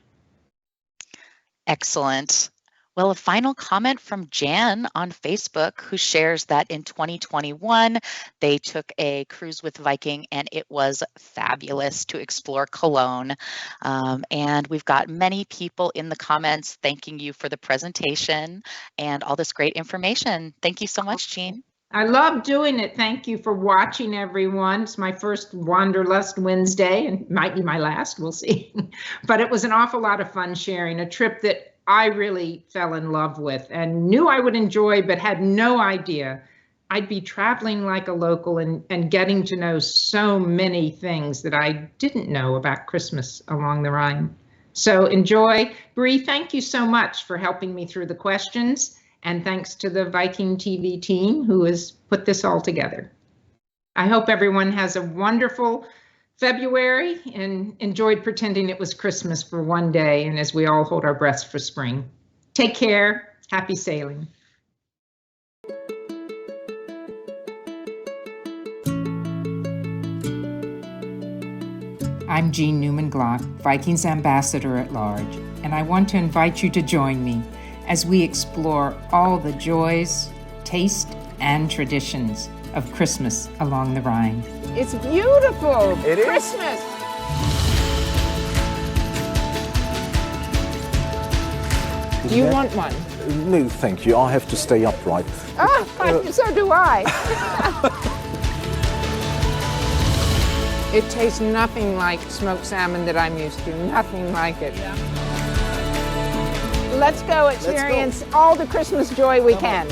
Excellent. Well, a final comment from Jan on Facebook, who shares that in 2021, they took a cruise with Viking and it was fabulous to explore Cologne. And we've got many people in the comments thanking you for the presentation and all this great information. Thank you so much, Jean. I love doing it. Thank you for watching, everyone. It's my first Wanderlust Wednesday and might be my last, we'll see. But it was an awful lot of fun sharing a trip that I really fell in love with and knew I would enjoy, but had no idea I'd be traveling like a local and getting to know so many things that I didn't know about Christmas along the Rhine. So enjoy. Bree, thank you so much for helping me through the questions. And thanks to the Viking.TV team who has put this all together. I hope everyone has a wonderful February and enjoyed pretending it was Christmas for one day, and as we all hold our breaths for spring. Take care. Happy sailing. I'm Jean Newman Glock, Viking's Ambassador at Large, and I want to invite you to join me as we explore all the joys, taste, and traditions of Christmas along the Rhine. It's beautiful. It is. Christmas. Do you want one? No, thank you. I have to stay upright. So do I. It tastes nothing like smoked salmon that I'm used to. Nothing like it. Let's go experience all the Christmas joy we can.